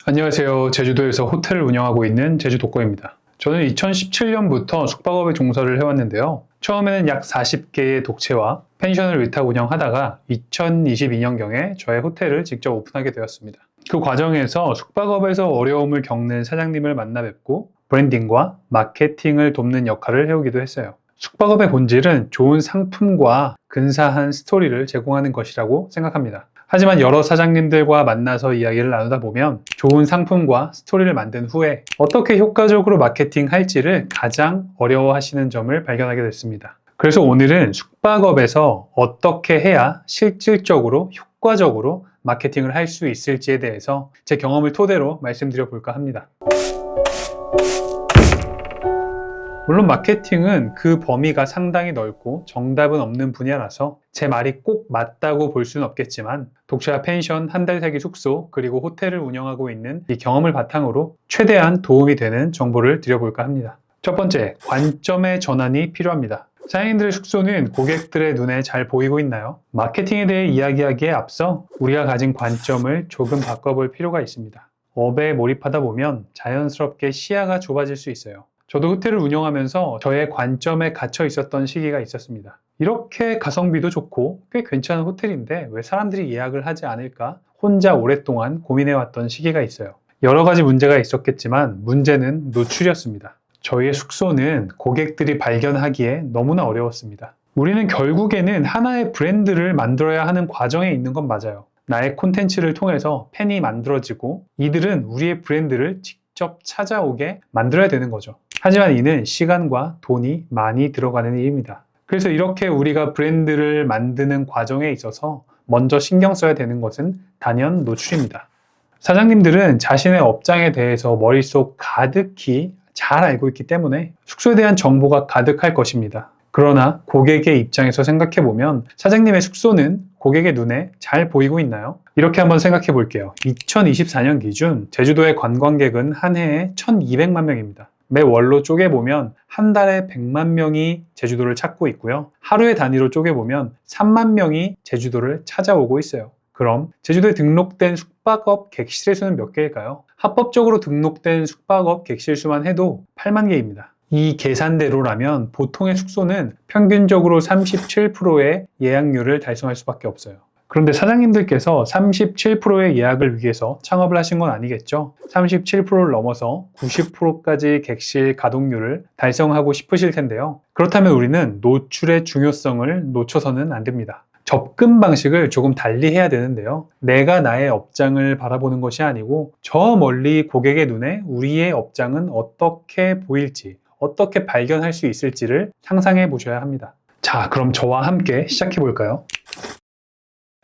안녕하세요. 제주도에서 호텔을 운영하고 있는 제주독거입니다. 저는 2017년부터 숙박업에 종사를 해왔는데요. 처음에는 약 40개의 독채와 펜션을 위탁 운영하다가 2022년경에 저의 호텔을 직접 오픈하게 되었습니다. 그 과정에서 숙박업에서 어려움을 겪는 사장님을 만나 뵙고 브랜딩과 마케팅을 돕는 역할을 해오기도 했어요. 숙박업의 본질은 좋은 상품과 근사한 스토리를 제공하는 것이라고 생각합니다. 하지만 여러 사장님들과 만나서 이야기를 나누다 보면 좋은 상품과 스토리를 만든 후에 어떻게 효과적으로 마케팅할지를 가장 어려워하시는 점을 발견하게 됐습니다. 그래서 오늘은 숙박업에서 어떻게 해야 실질적으로 효과적으로 마케팅을 할 수 있을지에 대해서 제 경험을 토대로 말씀드려 볼까 합니다. 물론 마케팅은 그 범위가 상당히 넓고 정답은 없는 분야라서 제 말이 꼭 맞다고 볼 수는 없겠지만 독채와 펜션, 한 달 살기 숙소, 그리고 호텔을 운영하고 있는 이 경험을 바탕으로 최대한 도움이 되는 정보를 드려볼까 합니다. 첫 번째, 관점의 전환이 필요합니다. 사장님들의 숙소는 고객들의 눈에 잘 보이고 있나요? 마케팅에 대해 이야기하기에 앞서 우리가 가진 관점을 조금 바꿔볼 필요가 있습니다. 업에 몰입하다 보면 자연스럽게 시야가 좁아질 수 있어요. 저도 호텔을 운영하면서 저의 관점에 갇혀 있었던 시기가 있었습니다. 이렇게 가성비도 좋고 꽤 괜찮은 호텔인데 왜 사람들이 예약을 하지 않을까? 혼자 오랫동안 고민해왔던 시기가 있어요. 여러 가지 문제가 있었겠지만 문제는 노출이었습니다. 저희의 숙소는 고객들이 발견하기에 너무나 어려웠습니다. 우리는 결국에는 하나의 브랜드를 만들어야 하는 과정에 있는 건 맞아요. 나의 콘텐츠를 통해서 팬이 만들어지고 이들은 우리의 브랜드를 직접 찾아오게 만들어야 되는 거죠. 하지만 이는 시간과 돈이 많이 들어가는 일입니다. 그래서 이렇게 우리가 브랜드를 만드는 과정에 있어서 먼저 신경 써야 되는 것은 단연 노출입니다. 사장님들은 자신의 업장에 대해서 머릿속 가득히 잘 알고 있기 때문에 숙소에 대한 정보가 가득할 것입니다. 그러나 고객의 입장에서 생각해보면 사장님의 숙소는 고객의 눈에 잘 보이고 있나요? 이렇게 한번 생각해 볼게요. 2024년 기준 제주도의 관광객은 한 해에 1200만 명입니다. 매 월로 쪼개보면 한 달에 100만 명이 제주도를 찾고 있고요. 하루의 단위로 쪼개보면 3만 명이 제주도를 찾아오고 있어요. 그럼 제주도에 등록된 숙박업 객실의 수는 몇 개일까요? 합법적으로 등록된 숙박업 객실 수만 해도 8만 개입니다. 이 계산대로라면 보통의 숙소는 평균적으로 37%의 예약률을 달성할 수밖에 없어요. 그런데 사장님들께서 37%의 예약을 위해서 창업을 하신 건 아니겠죠? 37%를 넘어서 90%까지 객실 가동률을 달성하고 싶으실 텐데요. 그렇다면 우리는 노출의 중요성을 놓쳐서는 안 됩니다. 접근 방식을 조금 달리 해야 되는데요. 내가 나의 업장을 바라보는 것이 아니고 저 멀리 고객의 눈에 우리의 업장은 어떻게 보일지, 어떻게 발견할 수 있을지를 상상해 보셔야 합니다. 자, 그럼 저와 함께 시작해 볼까요?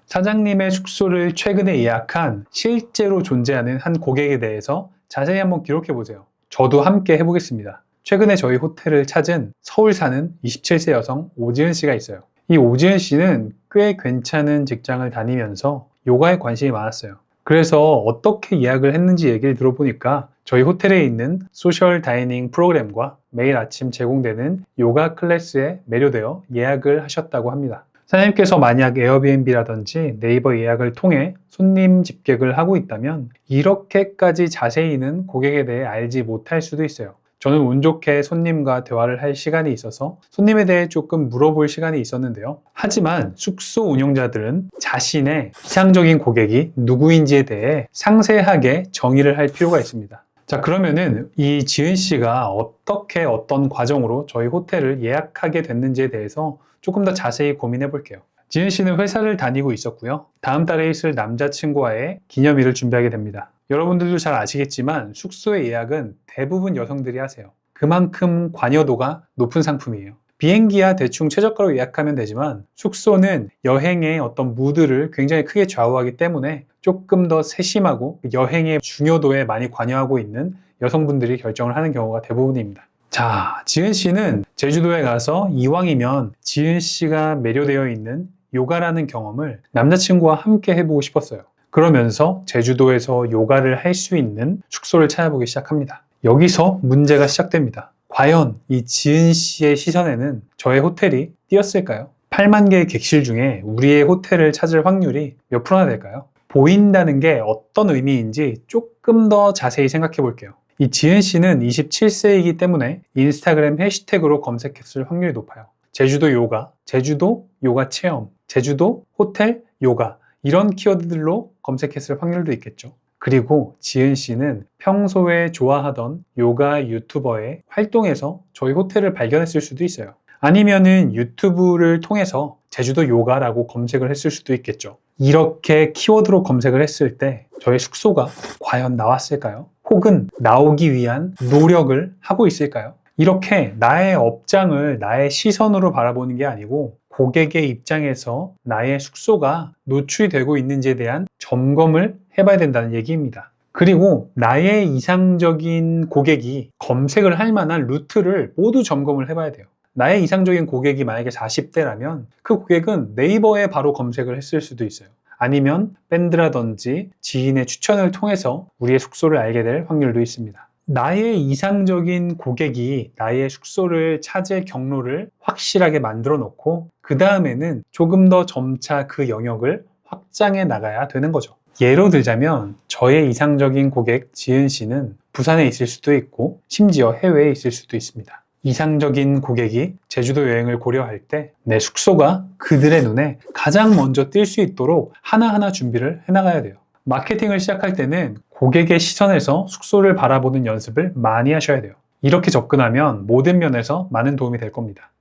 사장님의 숙소를 최근에 예약한 실제로 존재하는 한 고객에 대해서 자세히 한번 기록해 보세요. 저도 함께 해보겠습니다. 최근에 저희 호텔을 찾은 서울 사는 27세 여성 오지은 씨가 있어요. 이 오지은 씨는 꽤 괜찮은 직장을 다니면서 요가에 관심이 많았어요. 그래서 어떻게 예약을 했는지 얘기를 들어보니까 저희 호텔에 있는 소셜 다이닝 프로그램과 매일 아침 제공되는 요가 클래스에 매료되어 예약을 하셨다고 합니다. 사장님께서 만약 에어비앤비라든지 네이버 예약을 통해 손님 집객을 하고 있다면 이렇게까지 자세히는 고객에 대해 알지 못할 수도 있어요. 저는 운 좋게 손님과 대화를 할 시간이 있어서 손님에 대해 조금 물어볼 시간이 있었는데요. 하지만 숙소 운영자들은 자신의 이상적인 고객이 누구인지에 대해 상세하게 정의를 할 필요가 있습니다. 자, 그러면은 이 지은 씨가 어떻게 어떤 과정으로 저희 호텔을 예약하게 됐는지에 대해서 조금 더 자세히 고민해 볼게요. 지은 씨는 회사를 다니고 있었고요. 다음 달에 있을 남자친구와의 기념일을 준비하게 됩니다. 여러분들도 잘 아시겠지만 숙소의 예약은 대부분 여성들이 하세요. 그만큼 관여도가 높은 상품이에요. 비행기야 대충 최저가로 예약하면 되지만 숙소는 여행의 어떤 무드를 굉장히 크게 좌우하기 때문에 조금 더 세심하고 여행의 중요도에 많이 관여하고 있는 여성분들이 결정을 하는 경우가 대부분입니다. 자, 지은 씨는 제주도에 가서 이왕이면 지은 씨가 매료되어 있는 요가라는 경험을 남자친구와 함께 해보고 싶었어요. 그러면서 제주도에서 요가를 할 수 있는 숙소를 찾아보기 시작합니다. 여기서 문제가 시작됩니다. 과연 이 지은 씨의 시선에는 저의 호텔이 띄었을까요? 8만 개의 객실 중에 우리의 호텔을 찾을 확률이 몇 프로나 될까요? 보인다는 게 어떤 의미인지 조금 더 자세히 생각해 볼게요. 이 지은 씨는 27세이기 때문에 인스타그램 해시태그로 검색했을 확률이 높아요. 제주도 요가, 제주도 요가 체험, 제주도 호텔 요가 이런 키워드들로 검색했을 확률도 있겠죠. 그리고 지은 씨는 평소에 좋아하던 요가 유튜버의 활동에서 저희 호텔을 발견했을 수도 있어요. 아니면은 유튜브를 통해서 제주도 요가라고 검색을 했을 수도 있겠죠. 이렇게 키워드로 검색을 했을 때 저희 숙소가 과연 나왔을까요? 혹은 나오기 위한 노력을 하고 있을까요? 이렇게 나의 업장을 나의 시선으로 바라보는 게 아니고 고객의 입장에서 나의 숙소가 노출이 되고 있는지에 대한 점검을 해봐야 된다는 얘기입니다. 그리고 나의 이상적인 고객이 검색을 할 만한 루트를 모두 점검을 해봐야 돼요. 나의 이상적인 고객이 만약에 40대라면 그 고객은 네이버에 바로 검색을 했을 수도 있어요. 아니면 밴드라든지 지인의 추천을 통해서 우리의 숙소를 알게 될 확률도 있습니다. 나의 이상적인 고객이 나의 숙소를 찾을 경로를 확실하게 만들어 놓고 그 다음에는 조금 더 점차 그 영역을 확장해 나가야 되는 거죠. 예로 들자면 저의 이상적인 고객 지은 씨는 부산에 있을 수도 있고 심지어 해외에 있을 수도 있습니다. 이상적인 고객이 제주도 여행을 고려할 때 내 숙소가 그들의 눈에 가장 먼저 띌 수 있도록 하나하나 준비를 해나가야 돼요. 마케팅을 시작할 때는 고객의 시선에서 숙소를 바라보는 연습을 많이 하셔야 돼요. 이렇게 접근하면 모든 면에서 많은 도움이 될 겁니다.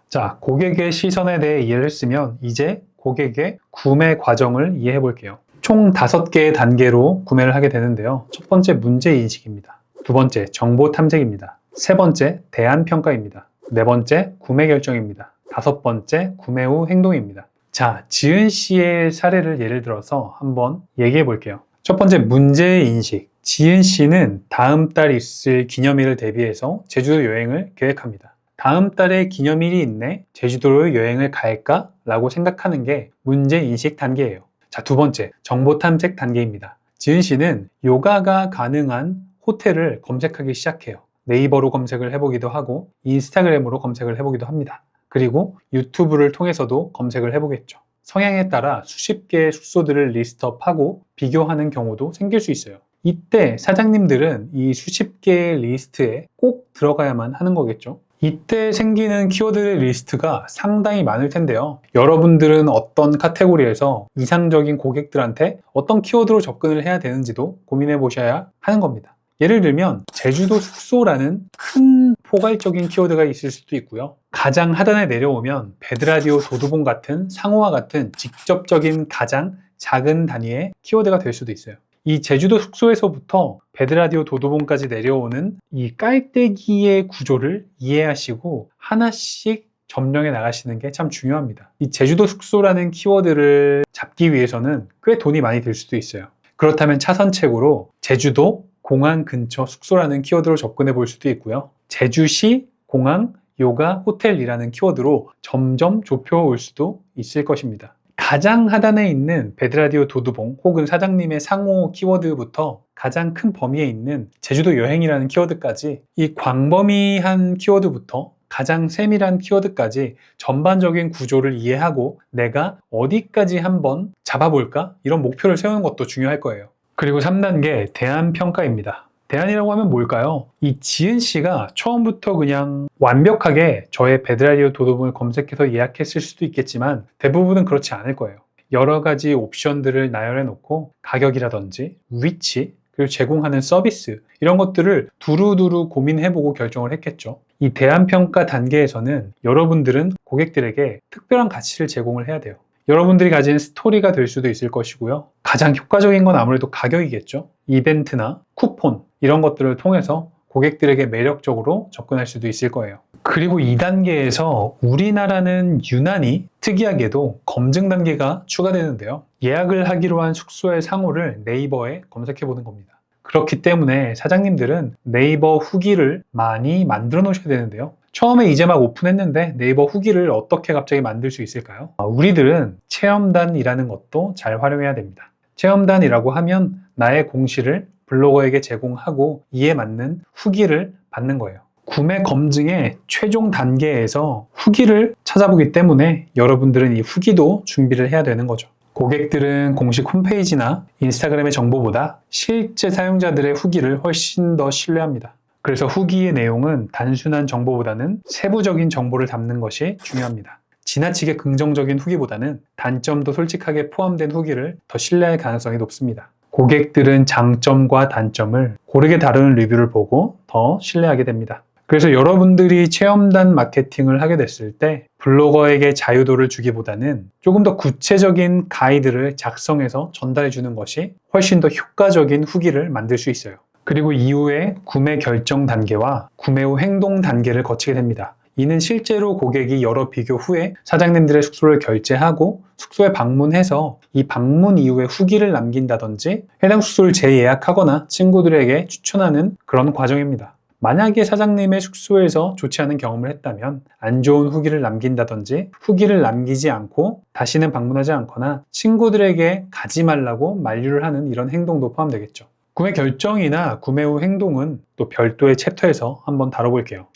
자, 고객의 시선에 대해 이해를 했으면 이제 고객의 구매 과정을 이해해 볼게요. 총 5개의 단계로 구매를 하게 되는데요. 첫 번째 문제인식입니다. 두 번째 정보 탐색입니다. 세 번째 대안평가입니다. 네 번째 구매 결정입니다. 다섯 번째 구매 후 행동입니다. 자, 지은 씨의 사례를 예를 들어서 한번 얘기해 볼게요. 첫 번째 문제인식. 지은 씨는 다음 달 있을 기념일을 대비해서 제주도 여행을 계획합니다. 다음 달에 기념일이 있네, 제주도로 여행을 갈까? 라고 생각하는 게 문제인식 단계예요. 자, 두 번째 정보 탐색 단계입니다. 지은 씨는 요가가 가능한 호텔을 검색하기 시작해요. 네이버로 검색을 해보기도 하고 인스타그램으로 검색을 해보기도 합니다. 그리고 유튜브를 통해서도 검색을 해보겠죠. 성향에 따라 수십 개의 숙소들을 리스트업하고 비교하는 경우도 생길 수 있어요. 이때 사장님들은 이 수십 개의 리스트에 꼭 들어가야만 하는 거겠죠. 이때 생기는 키워드의 리스트가 상당히 많을 텐데요. 여러분들은 어떤 카테고리에서 이상적인 고객들한테 어떤 키워드로 접근을 해야 되는지도 고민해 보셔야 하는 겁니다. 예를 들면 제주도 숙소라는 큰 포괄적인 키워드가 있을 수도 있고요. 가장 하단에 내려오면 배드라디오 도두봉 같은 상호와 같은 직접적인 가장 작은 단위의 키워드가 될 수도 있어요. 이 제주도 숙소에서부터 배드라디오 도두봉까지 내려오는 이 깔때기의 구조를 이해하시고 하나씩 점령해 나가시는 게 참 중요합니다. 이 제주도 숙소라는 키워드를 잡기 위해서는 꽤 돈이 많이 들 수도 있어요. 그렇다면 차선책으로 제주도 공항 근처 숙소라는 키워드로 접근해 볼 수도 있고요. 제주시 공항 요가 호텔이라는 키워드로 점점 좁혀올 수도 있을 것입니다. 가장 하단에 있는 배드라디오 도두봉 혹은 사장님의 상호 키워드부터 가장 큰 범위에 있는 제주도 여행이라는 키워드까지 이 광범위한 키워드부터 가장 세밀한 키워드까지 전반적인 구조를 이해하고 내가 어디까지 한번 잡아볼까? 이런 목표를 세우는 것도 중요할 거예요. 그리고 3단계 대안평가입니다. 대안이라고 하면 뭘까요? 이 지은 씨가 처음부터 그냥 완벽하게 저의 배드라디오 도둑을 검색해서 예약했을 수도 있겠지만 대부분은 그렇지 않을 거예요. 여러 가지 옵션들을 나열해 놓고 가격이라든지 위치, 그리고 제공하는 서비스 이런 것들을 두루두루 고민해보고 결정을 했겠죠. 이 대안평가 단계에서는 여러분들은 고객들에게 특별한 가치를 제공을 해야 돼요. 여러분들이 가진 스토리가 될 수도 있을 것이고요. 가장 효과적인 건 아무래도 가격이겠죠. 이벤트나 쿠폰 이런 것들을 통해서 고객들에게 매력적으로 접근할 수도 있을 거예요. 그리고 2단계에서 우리나라는 유난히 특이하게도 검증 단계가 추가되는데요. 예약을 하기로 한 숙소의 상호를 네이버에 검색해 보는 겁니다. 그렇기 때문에 사장님들은 네이버 후기를 많이 만들어 놓으셔야 되는데요. 처음에 이제 막 오픈했는데 네이버 후기를 어떻게 갑자기 만들 수 있을까요? 우리들은 체험단이라는 것도 잘 활용해야 됩니다. 체험단이라고 하면 나의 공시를 블로거에게 제공하고 이에 맞는 후기를 받는 거예요. 구매 검증의 최종 단계에서 후기를 찾아보기 때문에 여러분들은 이 후기도 준비를 해야 되는 거죠. 고객들은 공식 홈페이지나 인스타그램의 정보보다 실제 사용자들의 후기를 훨씬 더 신뢰합니다. 그래서 후기의 내용은 단순한 정보보다는 세부적인 정보를 담는 것이 중요합니다. 지나치게 긍정적인 후기보다는 단점도 솔직하게 포함된 후기를 더 신뢰할 가능성이 높습니다. 고객들은 장점과 단점을 고르게 다루는 리뷰를 보고 더 신뢰하게 됩니다. 그래서 여러분들이 체험단 마케팅을 하게 됐을 때 블로거에게 자유도를 주기보다는 조금 더 구체적인 가이드를 작성해서 전달해 주는 것이 훨씬 더 효과적인 후기를 만들 수 있어요. 그리고 이후에 구매 결정 단계와 구매 후 행동 단계를 거치게 됩니다. 이는 실제로 고객이 여러 비교 후에 사장님들의 숙소를 결제하고 숙소에 방문해서 이 방문 이후에 후기를 남긴다든지 해당 숙소를 재예약하거나 친구들에게 추천하는 그런 과정입니다. 만약에 사장님의 숙소에서 좋지 않은 경험을 했다면 안 좋은 후기를 남긴다든지 후기를 남기지 않고 다시는 방문하지 않거나 친구들에게 가지 말라고 만류를 하는 이런 행동도 포함되겠죠. 구매 결정이나 구매 후 행동은 또 별도의 챕터에서 한번 다뤄볼게요.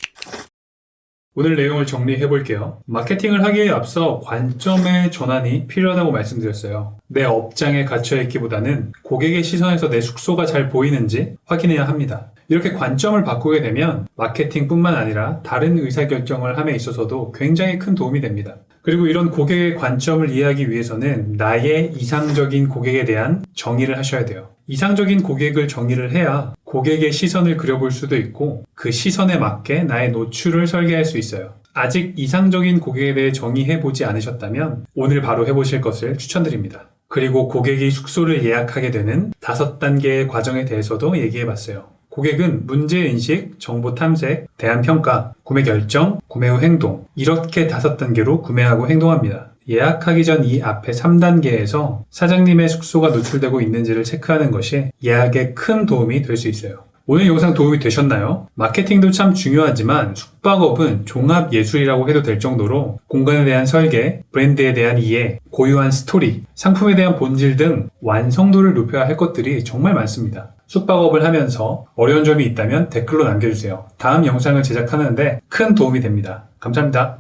오늘 내용을 정리해 볼게요. 마케팅을 하기에 앞서 관점의 전환이 필요하다고 말씀드렸어요. 내 업장에 갇혀 있기보다는 고객의 시선에서 내 숙소가 잘 보이는지 확인해야 합니다. 이렇게 관점을 바꾸게 되면 마케팅뿐만 아니라 다른 의사결정을 함에 있어서도 굉장히 큰 도움이 됩니다. 그리고 이런 고객의 관점을 이해하기 위해서는 나의 이상적인 고객에 대한 정의를 하셔야 돼요. 이상적인 고객을 정의를 해야 고객의 시선을 그려볼 수도 있고 그 시선에 맞게 나의 노출을 설계할 수 있어요. 아직 이상적인 고객에 대해 정의해보지 않으셨다면 오늘 바로 해보실 것을 추천드립니다. 그리고 고객이 숙소를 예약하게 되는 5단계의 과정에 대해서도 얘기해봤어요. 고객은 문제인식, 정보 탐색, 대안평가, 구매 결정, 구매 후 행동 이렇게 5단계로 구매하고 행동합니다. 예약하기 전 이 앞에 3단계에서 사장님의 숙소가 노출되고 있는지를 체크하는 것이 예약에 큰 도움이 될 수 있어요. 오늘 영상 도움이 되셨나요? 마케팅도 참 중요하지만 숙박업은 종합예술이라고 해도 될 정도로 공간에 대한 설계, 브랜드에 대한 이해, 고유한 스토리, 상품에 대한 본질 등 완성도를 높여야 할 것들이 정말 많습니다. 숙박업을 하면서 어려운 점이 있다면 댓글로 남겨주세요. 다음 영상을 제작하는데 큰 도움이 됩니다. 감사합니다.